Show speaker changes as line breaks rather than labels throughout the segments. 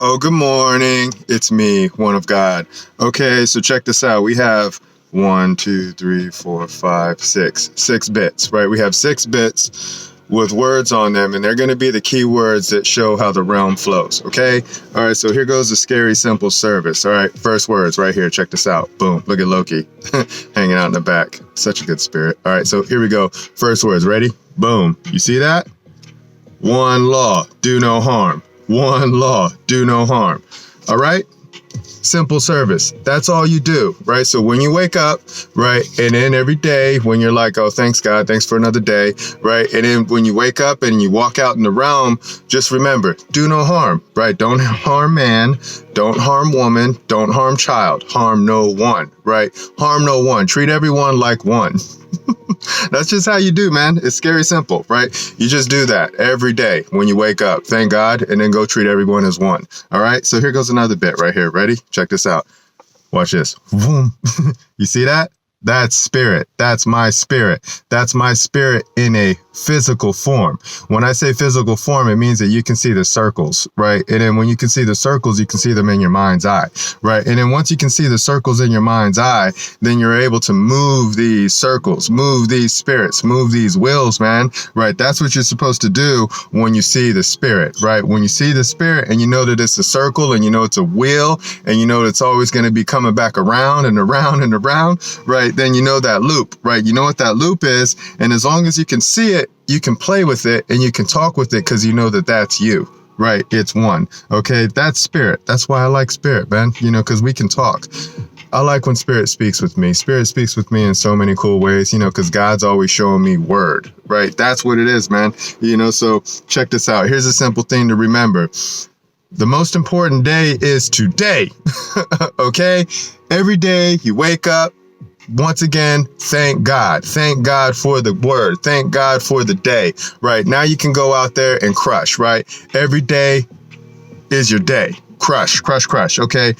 Oh, good morning. It's me, one of God. Okay, so check this out. We have 1, 2, 3, 4, 5, 6. 6 bits, right? We have 6 bits with words on them, and they're going to be the key words that show how the realm flows, okay? All right, so here goes the scary, simple service. All right, first words right here. Check this out. Boom. Look at Loki hanging out in the back. Such a good spirit. All right, so here we go. First words. Ready? Boom. You see that? One law, do no harm. One law, do no harm. All right? Simple service. That's all you do, right? So when you wake up, right, and then every day when you're like, oh, thanks God, thanks for another day, right? And then when you wake up and you walk out in the realm, just remember, do no harm, right? Don't harm man, don't harm woman, don't harm child, harm no one, right? Harm no one. Treat everyone like one. That's just how you do, man. It's scary simple, right? You just do that every day when you wake up. Thank God, and then go treat everyone as one. All right? So here goes another bit right here. Ready? Check this out. Watch this. Boom. You see that? That's spirit. That's my spirit. That's my spirit in a physical form. When I say physical form, it means that you can see the circles, right? And then when you can see the circles, you can see them in your mind's eye, right? And then once you can see the circles in your mind's eye, then you're able to move these circles, move these spirits, move these wills, man, right? That's what you're supposed to do when you see the spirit, right? When you see the spirit and you know that it's a circle and you know it's a wheel and you know it's always going to be coming back around and around and around, right? Then you know that loop, right? You know what that loop is. And as long as you can see it, you can play with it and you can talk with it because you know that that's you, right? It's one. Okay. That's spirit. That's why I like spirit, man, you know, because we can talk. I like when spirit speaks with me. Spirit speaks with me in so many cool ways, you know, because God's always showing me word, right? That's what it is, man. You know, so check this out. Here's a simple thing to remember. The most important day is today. Okay. Every day you wake up. Once again, thank God. Thank God for the word. Thank God for the day, right? Now you can go out there and crush, right? Every day is your day. Crush, crush, crush. Okay.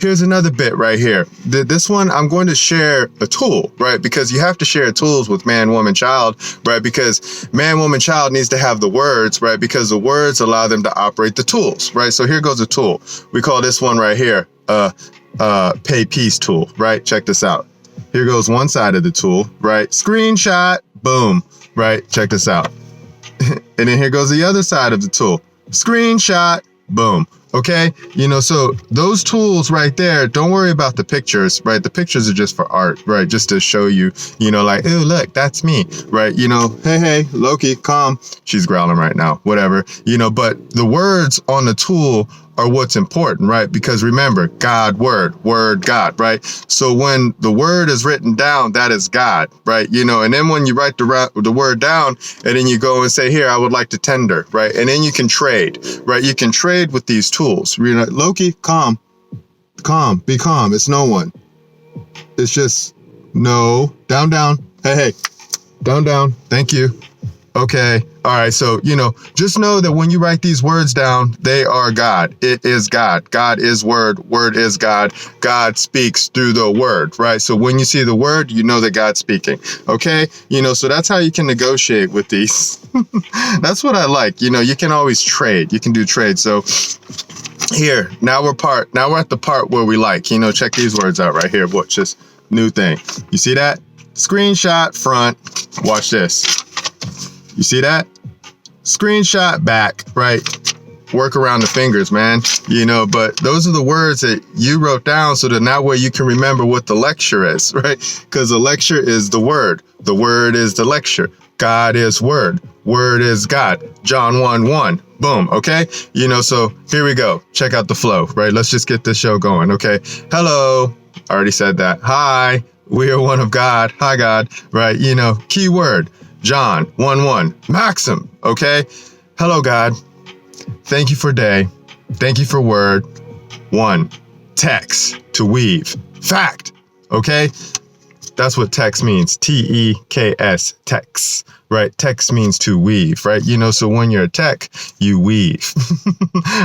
Here's another bit right here. This one, I'm going to share a tool, right? Because you have to share tools with man, woman, child, right? Because man, woman, child needs to have the words, right? Because the words allow them to operate the tools, right? So here goes a tool. We call this one right here, pay peace tool, right? Check this out. Here goes one side of the tool, right? Screenshot, boom, right? Check this out. And then here goes the other side of the tool. Screenshot, boom. Okay. You know, so those tools right there, don't worry about the pictures, right? The pictures are just for art, right? Just to show you, you know, like, oh, look, that's me, right? You know, hey, Loki, calm. She's growling right now, whatever, you know, but the words on the tool are what's important, right? Because remember, God, word, God, right? So when the word is written down, that is God, right? You know, and then when you write the word down and then you go and say, here, I would like to tender, right? And then you can trade, right? You can trade with these tools. You know, Loki, calm, be calm. It's no one. It's just no, down, hey, down. Thank you. Okay. All right. So, you know, just know that when you write these words down, they are God. It is God. God is word. Word is God. God speaks through the word, right? So when you see the word, you know that God's speaking. Okay. You know, so that's how you can negotiate with these. That's what I like. You know, you can always trade. You can do trade. So here, now we're at the part where we like, you know, check these words out right here. Watch this new thing. You see that? Screenshot front. Watch this. You see that? Screenshot back, right? Work around the fingers, man. You know, but those are the words that you wrote down so that that way you can remember what the lecture is, right? Because the lecture is the word. The word is the lecture. God is word. Word is God. John 1:1. Boom. Okay. You know, so here we go. Check out the flow, right? Let's just get this show going. Okay. Hello. I already said that. Hi. We are one of God. Hi, God. Right. You know, keyword. John 1:1, Maxim, okay? Hello, God. Thank you for day. Thank you for word. 1, text, to weave. Fact, okay? That's what text means. T-E-K-S, text, right? Text means to weave, right? You know, so when you're a tech, you weave,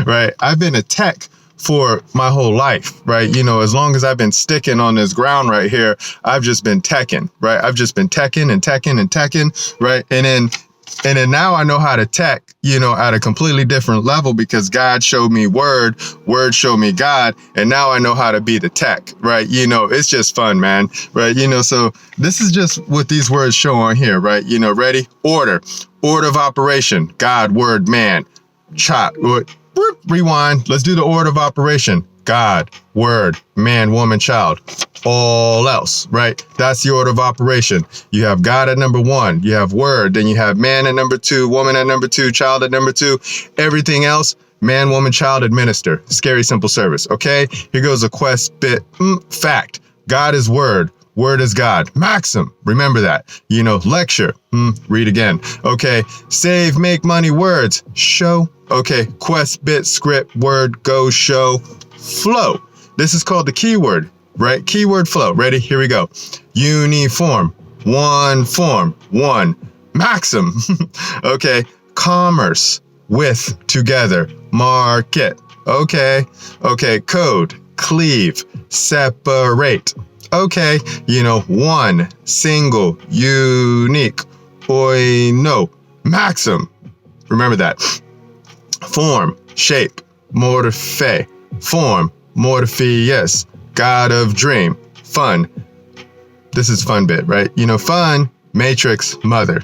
right? I've been a tech for my whole life, right? You know, as long as I've been sticking on this ground right here, I've just been teching, right? I've just been teching, right? And then And then now I know how to tech, at a completely different level because God showed me word showed me God. And now I know how to be the tech, right? It's just fun, man, right? So this is just what these words show on here, right? Ready? Order of operation, God, word, man, chop, rewind. Let's do the order of operation. God, word, man, woman, child, all else, right? That's the order of operation. You have God at number 1, you have word, then you have man at number 2, woman at number 2, child at number 2, everything else, man, woman, child, administer. Scary, simple service. Okay, here goes a quest bit. Fact. God is word. Word is God. Maxim. Remember that. Lecture. Read again. Okay. Save, make money, words. Show. Okay. Quest, bit, script, word, go, show, flow. This is called the keyword, right? Keyword flow. Ready? Here we go. Uniform. One form. One. Maxim. Okay. Commerce. With, together. Market. Okay. Code. Cleave. Separate. Okay. One. Single. Unique. Oino. Maxim. Remember that. Form. Shape. Morphe. Form. Morpheus. God of dream. Fun. This is fun bit, right? Fun. Matrix, mother.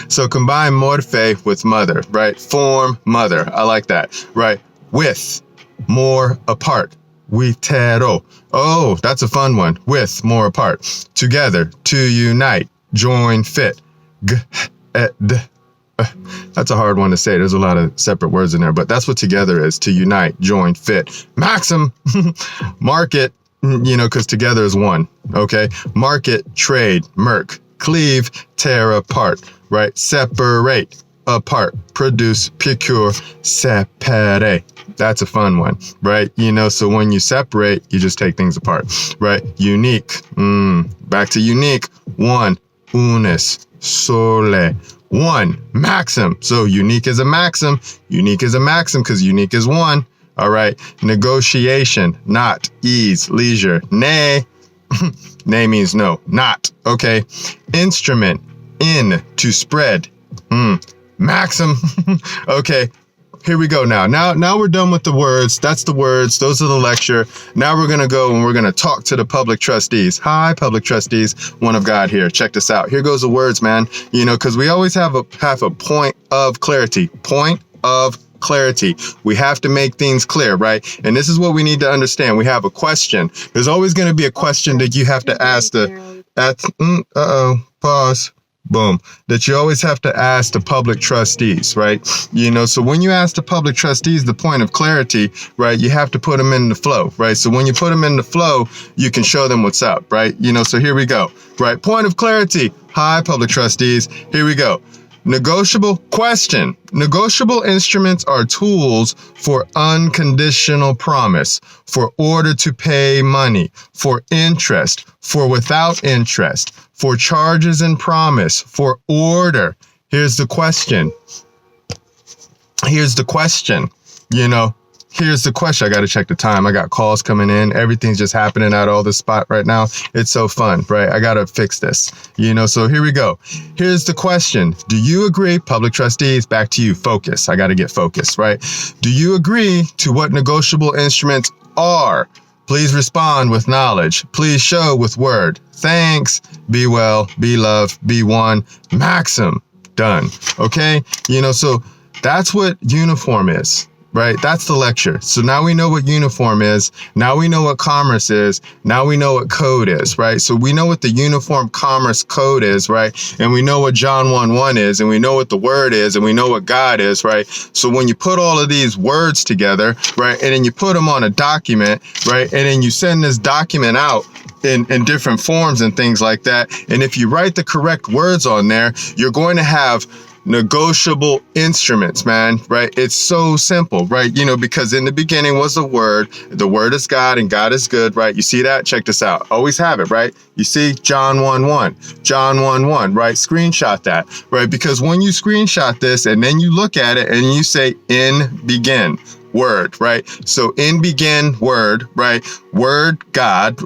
So combine morphe with mother, right? Form, mother. I like that, right? With, more, apart. Witero. Oh, that's a fun one. With, more, apart. Together, to unite. Join, fit. That's a hard one to say. There's a lot of separate words in there, but that's what together is. To unite, join, fit. Maxim. Market, because together is one. Okay. Market, trade, merc. Cleave, tear apart, right? Separate, apart, produce, procure, separe. That's a fun one, right? So when you separate, you just take things apart, right? Unique, back to unique. One, unis, sole. One, maxim. So unique is a maxim. Unique is a maxim because unique is one. All right. Negotiation, not, ease, leisure. Nay. Nay means no, not. Okay. Instrument, in, to spread. Maxim. Okay. Here we go now. Now we're done with the words. That's the words. Those are the lecture. Now we're going to go and we're going to talk to the public trustees. Hi, public trustees. One of God here. Check this out. Here goes the words, man. Because we always have a point of clarity. Point of clarity. We have to make things clear, right? And this is what we need to understand. We have a question. There's always going to be a question that you have to ask pause. Boom. That you always have to ask the public trustees, right? So when you ask the public trustees the point of clarity, right, you have to put them in the flow, right? So when you put them in the flow, you can show them what's up, right? So here we go, right? Point of clarity. Hi, public trustees. Here we go. Negotiable question. Negotiable instruments are tools for unconditional promise, for order to pay money, for interest, for without interest, for charges and promise, for order. Here's the question. Here's the question. I got to check the time. I got calls coming in. Everything's just happening at all this spot right now. It's so fun, right? I got to fix this, so here we go. Here's the question. Do you agree? Public trustees, back to you. Focus. I got to get focused, right? Do you agree to what negotiable instruments are? Please respond with knowledge. Please show with word. Thanks. Be well, be loved, be one. Maxim. Done. Okay. So that's what uniform is. Right? That's the lecture. So now we know what uniform is. Now we know what commerce is. Now we know what code is, right? So we know what the uniform commerce code is, right? And we know what John 1:1 is, and we know what the word is, and we know what God is, right? So when you put all of these words together, right, and then you put them on a document, right, and then you send this document out in different forms and things like that. And if you write the correct words on there, you're going to have negotiable instruments, man, right? It's so simple, right? Because in the beginning was the word is God, and God is good, right? You see that? Check this out. Always have it, right? You see John 1:1, right? Screenshot that, right? Because when you screenshot this and then you look at it and you say in begin, word, right? So in begin, word, right? Word, God.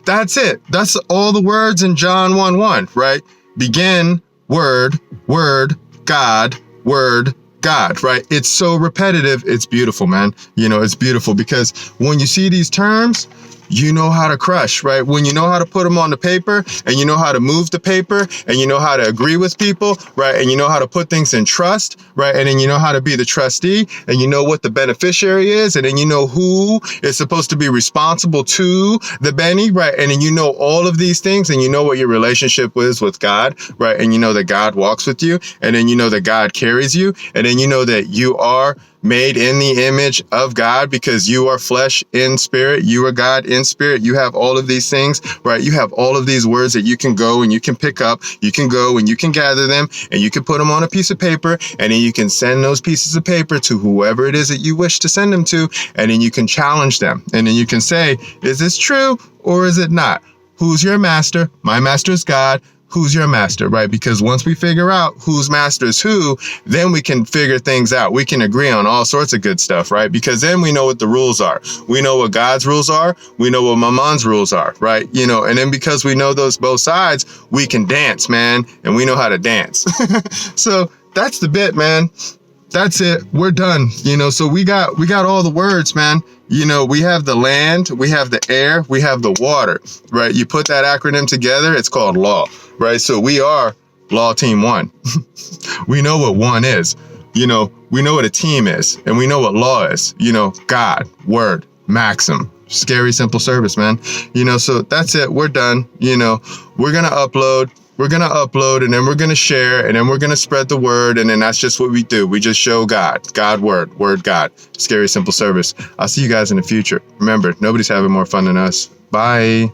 That's it. That's all the words in John 1:1, right? Begin, word, word, God, word, God, right? It's so repetitive. It's beautiful, man. It's beautiful because when you see these terms, you know how to crush, right? When you know how to put them on the paper and you know how to move the paper and you know how to agree with people, right? And you know how to put things in trust, right? And then you know how to be the trustee and you know what the beneficiary is. And then you know who is supposed to be responsible to the Benny, right? And then you know all of these things and you know what your relationship is with God, right? And you know that God walks with you and then you know that God carries you and then you know that you are made in the image of God because you are flesh in spirit. You are God in spirit. You have all of these things, right? You have all of these words that you can go and you can pick up. You can go and you can gather them and you can put them on a piece of paper and then you can send those pieces of paper to whoever it is that you wish to send them to. And then you can challenge them. And then you can say, is this true or is it not? Who's your master? My master is God. Who's your master, right? Because once we figure out whose master is who, then we can figure things out. We can agree on all sorts of good stuff, right? Because then we know what the rules are. We know what God's rules are. We know what Mamon's rules are, right? And then because we know those both sides, we can dance, man. And we know how to dance. So that's the bit, man. That's it. We're done. So we got all the words, man. We have the land, we have the air, we have the water, right? You put that acronym together, it's called law, right? So we are Law Team 1. We know what one is. We know what a team is, and we know what law is. God, word, maxim. Scary, simple service, man. So that's it. We're done. We're going to upload. And then we're going to share, and then we're going to spread the word. And then that's just what we do. We just show God, word, God. Scary, simple service. I'll see you guys in the future. Remember, nobody's having more fun than us. Bye.